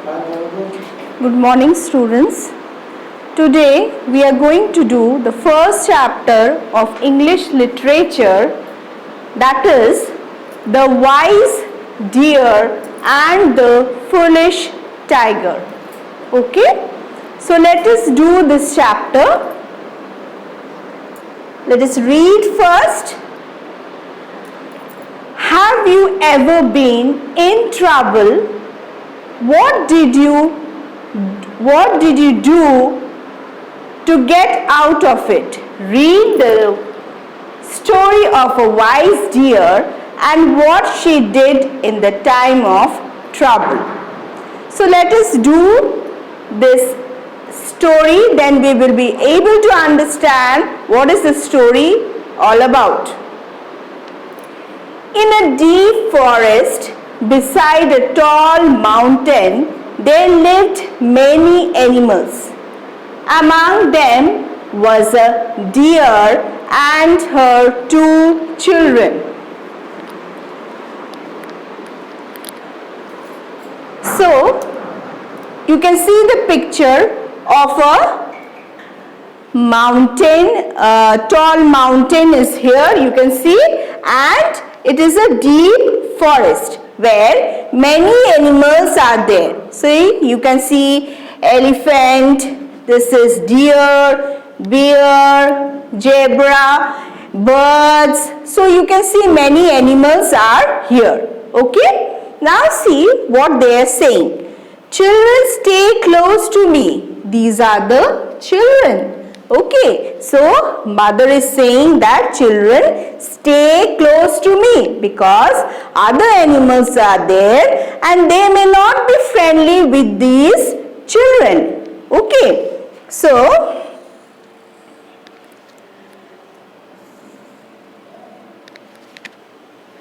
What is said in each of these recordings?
Good morning, students. Today we are going to do the first chapter of English literature, that is The Wise Deer and the Foolish Tiger. Okay? So let us do this chapter. Let us read first. Have you ever been in trouble? What did you do to get out of it? Read the story of a wise deer and what she did in the time of trouble. So let us do this story, then we will be able to understand what is the story all about. In a deep forest beside a tall mountain, there lived many animals. Among them was a deer and her two children. So, you can see the picture of a mountain, a tall mountain is here, you can see, and it is a deep forest where many animals are there. See, you can see elephant, this is deer, bear, zebra, birds. So you can see many animals are here. Okay? Now see what they are saying. Children, stay close to me. These are the children. Okay, so mother is saying that children stay close to me because other animals are there and they may not be friendly with these children. Okay, so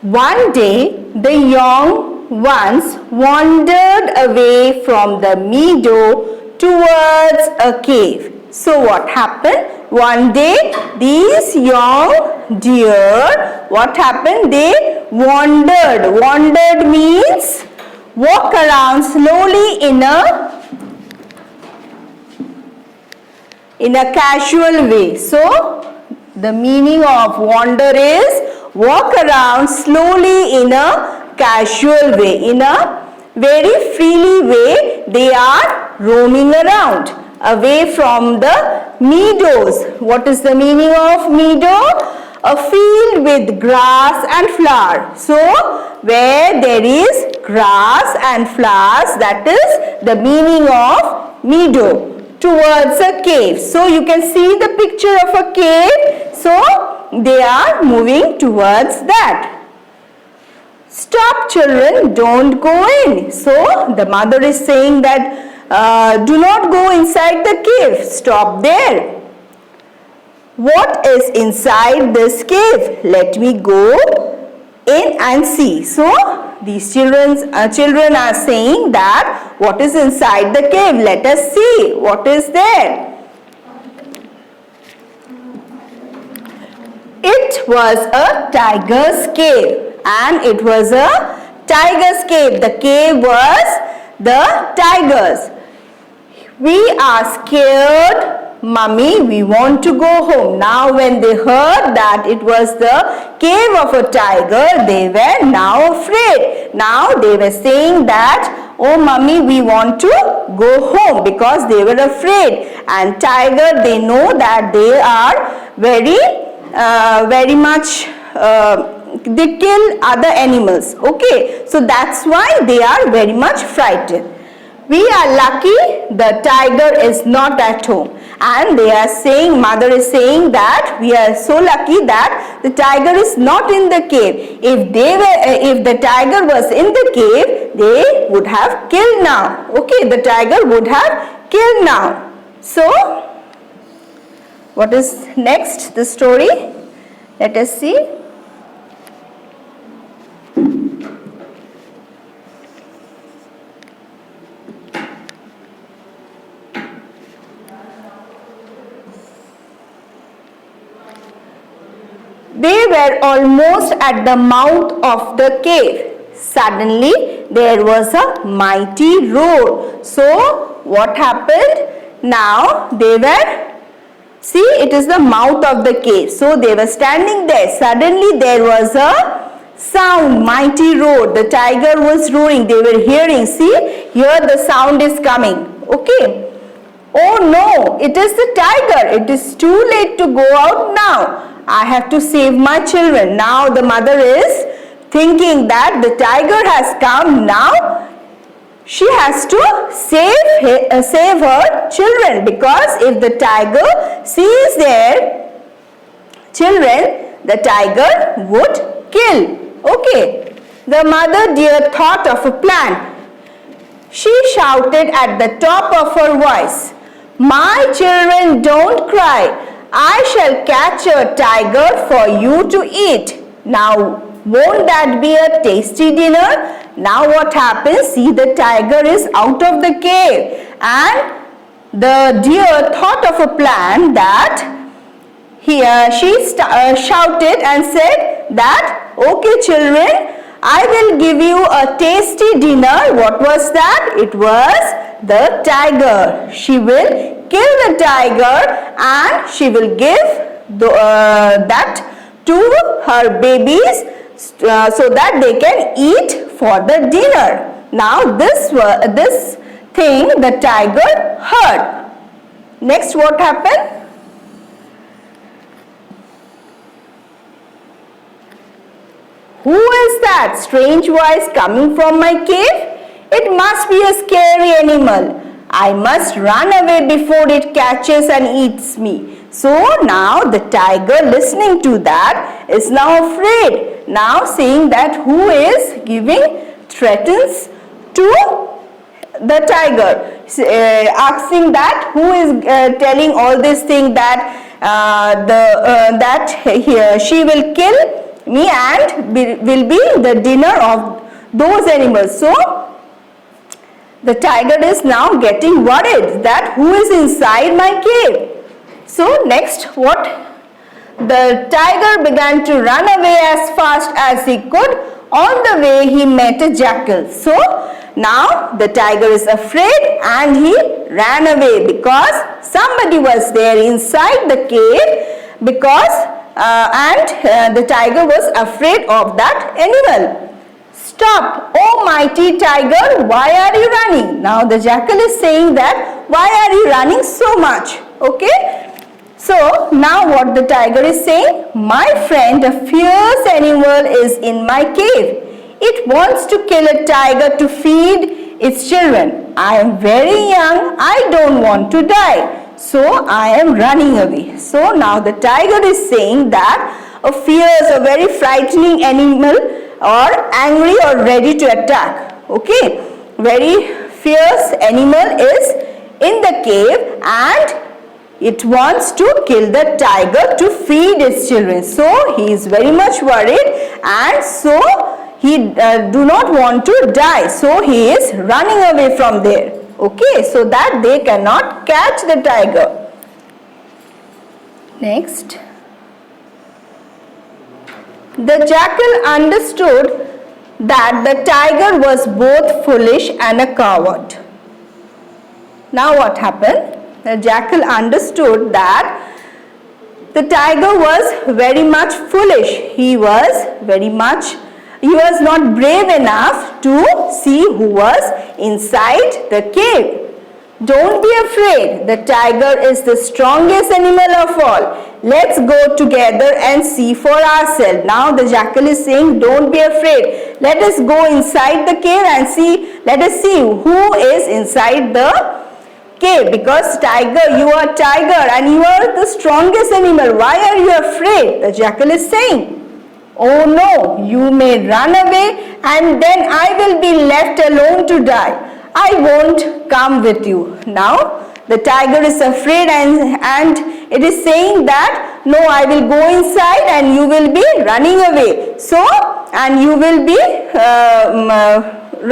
one day the young ones wandered away from the meadow towards a cave. So what happened? One day these young deer, what happened? They wandered. Wandered means walk around slowly in a casual way. So the meaning of wander is walk around slowly in a casual way. In a very freely way they are roaming around, away from the meadows. What is the meaning of meadow? A field with grass and flower. So, where there is grass and flowers, that is the meaning of meadow. Towards a cave. So, you can see the picture of a cave. So, they are moving towards that. Stop, children, don't go in. So, the mother is saying that do not go inside the cave. Stop there. What is inside this cave? Let me go in and see. So, these children are saying that what is inside the cave? Let us see what is there. It was a tiger's cave, and it was a tiger's cave. The cave was the tigers. We are scared, Mummy, we want to go home. Now when they heard that it was the cave of a tiger, they were now afraid. Now they were saying that, oh Mummy, we want to go home, because they were afraid. And tiger, they know that they are very much they kill other animals. Okay, so that's why they are very much frightened. We are lucky the tiger is not at home, and they are saying, mother is saying that we are so lucky that the tiger is not in the cave. If the tiger was in the cave, they would have killed now. Okay, the tiger would have killed now. So, what is next? The story. Let us see. They were almost at the mouth of the cave. Suddenly, there was a mighty roar. So what happened? Now they were, see, it is the mouth of the cave. So they were standing there. Suddenly there was a sound, mighty roar. The tiger was roaring. They were hearing. See, here the sound is coming. Okay. Oh no, it is the tiger. It is too late to go out now. I have to save my children. Now the mother is thinking that the tiger has come now. She has to save her children, because if the tiger sees their children, the tiger would kill. Okay. The mother dear thought of a plan. She shouted at the top of her voice, "My children, don't cry. I shall catch a tiger for you to eat. Now, won't that be a tasty dinner?" Now what happens? See, the tiger is out of the cave, and the deer thought of a plan that she shouted and said that, "Okay children, I will give you a tasty dinner." What was that? It was the tiger. She will kill the tiger and she will give that to her babies so that they can eat for the dinner. Now this thing the tiger heard. Next, what happened? Who is that strange voice coming from my cave? It must be a scary animal. I must run away before it catches and eats me. So now the tiger, listening to that, is now afraid. Now seeing that who is giving threats to the tiger, asking that who is telling all this thing that she will kill me and will be the dinner of those animals. So the tiger is now getting worried that who is inside my cave. So next, what? The tiger began to run away as fast as he could. On the way he met a jackal. So now the tiger is afraid and he ran away because somebody was there inside the cave, because the tiger was afraid of that animal. "Stop, oh mighty tiger, why are you running?" Now the jackal is saying that, why are you running so much? Okay. So now what the tiger is saying? "My friend, a fierce animal is in my cave. It wants to kill a tiger to feed its children. I am very young. I don't want to die. So I am running away." So now the tiger is saying that a fierce, a very frightening animal, or angry or ready to attack. Okay. Very fierce animal is in the cave and it wants to kill the tiger to feed its children. So he is very much worried, and so he do not want to die. So he is running away from there. Okay, so that they cannot catch the tiger. Next. The jackal understood that the tiger was both foolish and a coward. Now what happened? The jackal understood that the tiger was very much foolish. He was not brave enough to see who was inside the cave. "Don't be afraid. The tiger is the strongest animal of all. Let's go together and see for ourselves." Now the jackal is saying, don't be afraid. Let us go inside the cave and see. Let us see who is inside the cave, because tiger, you are tiger and you are the strongest animal. Why are you afraid? The jackal is saying. "Oh no, you may run away and then I will be left alone to die. I won't come with you." Now the tiger is afraid and it is saying that, "No, I will go inside and you will be running away. So, and you will be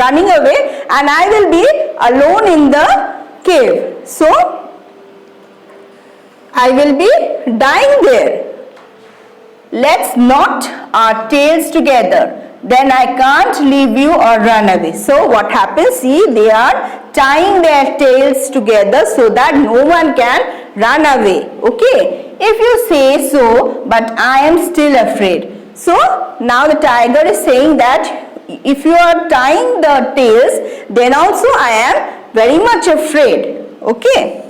running away and I will be alone in the cave. So I will be dying there. Let's knot our tails together. then I can't leave you or run away. So what happens? See, they are tying their tails together so that no one can run away. Okay, if you say so, but I am still afraid. So now the tiger is saying that if you are tying the tails, then also I am very much afraid. Okay.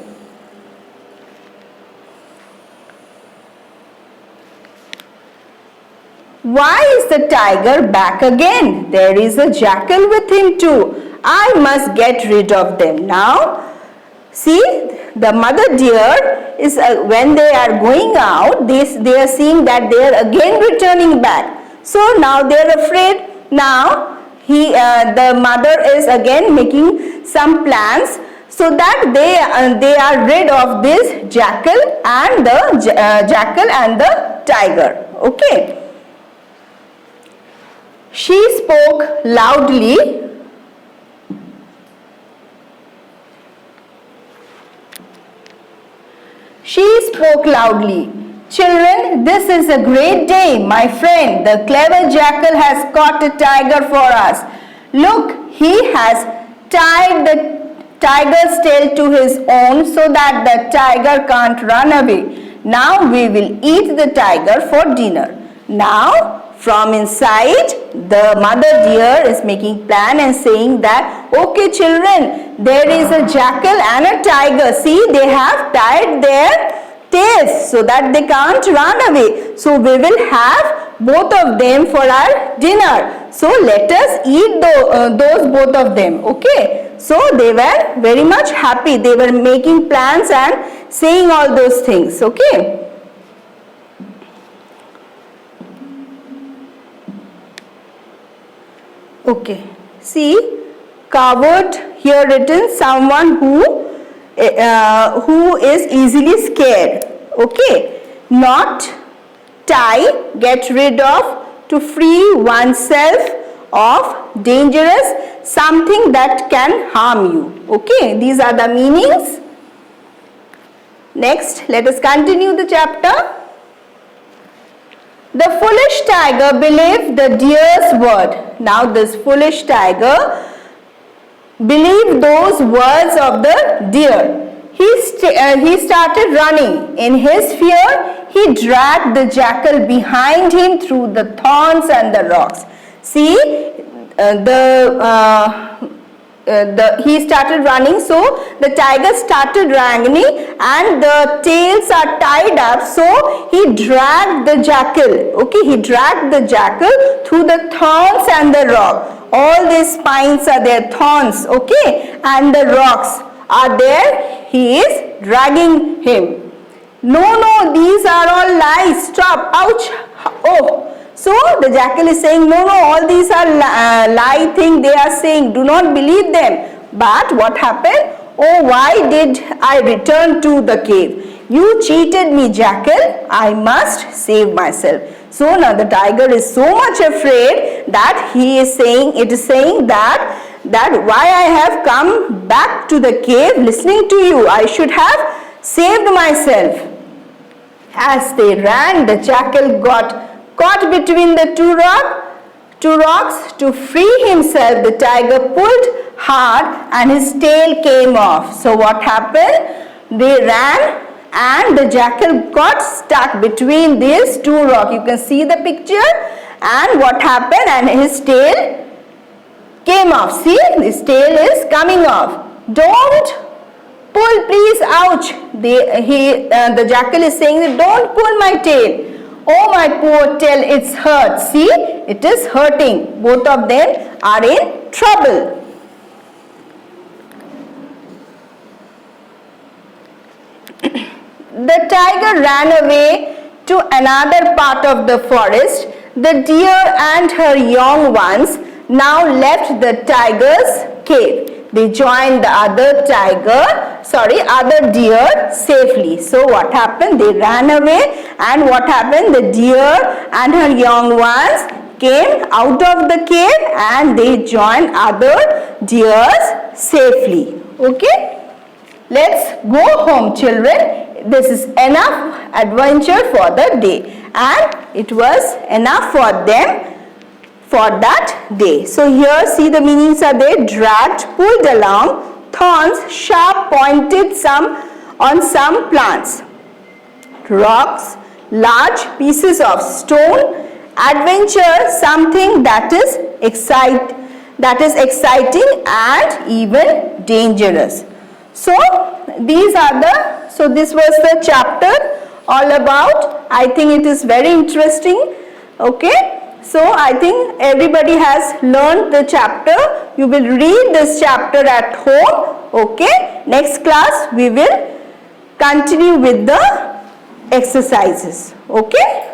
Why is the tiger back again? There is a jackal with him too. I must get rid of them. Now, see, the mother deer is when they are going out, they are seeing that they are again returning back. So now they are afraid. Now, the mother is again making some plans so that they are rid of this jackal and the tiger. Okay. She spoke loudly. She spoke loudly. Children, this is a great day, my friend. The clever jackal has caught a tiger for us. Look, he has tied the tiger's tail to his own so that the tiger can't run away. Now we will eat the tiger for dinner. Now, from inside, the mother deer is making plan and saying that, okay children, there is a jackal and a tiger. See, they have tied their tails so that they can't run away. So we will have both of them for our dinner. So let us eat those both of them. Okay. So they were very much happy. They were making plans and saying all those things. Okay. Okay, see, coward here written someone who is easily scared. Okay, not tie, get rid of, to free oneself of, dangerous, something that can harm you. Okay, these are the meanings. Next, let us continue the chapter. The foolish tiger believed the deer's word. Now this foolish tiger believed those words of the deer. He started running. In his fear, he dragged the jackal behind him through the thorns and the rocks. See, he started running, so the tiger started running and the tails are tied up, so he dragged the jackal. Okay, he dragged the jackal through the thorns and the rock. All these spines are there, thorns, okay, and the rocks are there. He is dragging him. No, these are all lies. Stop. Ouch. Oh. So the jackal is saying, no, all these are lie thing they are saying. Do not believe them. But what happened? Oh, why did I return to the cave? You cheated me, jackal. I must save myself. So now the tiger is so much afraid that it is saying that why I have come back to the cave listening to you. I should have saved myself. As they ran, the jackal got caught between the two rocks. To free himself, the tiger pulled hard and his tail came off. So what happened? They ran and the jackal got stuck between these two rocks. You can see the picture. And what happened? And his tail came off. See, his tail is coming off. Don't pull, please. Ouch. The jackal is saying, don't pull my tail. Oh, my poor tail, it's hurt. See, it is hurting. Both of them are in trouble. The tiger ran away to another part of the forest. The deer and her young ones now left the tiger's cave. They joined the other deer safely. So what happened? They ran away, and what happened? The deer and her young ones came out of the cave and they joined other deers safely. Okay? Let's go home, children. This is enough adventure for the day, and it was enough for them for that day. So here see the meanings are there: dragged, pulled along, thorns, sharp pointed on some plants, rocks, large pieces of stone, adventure, something that is exciting and even dangerous. So this was the chapter all about. I think it is very interesting. Okay, so I think everybody has learned the chapter. You will read this chapter at home. Okay, next class we will continue with the exercises. Okay.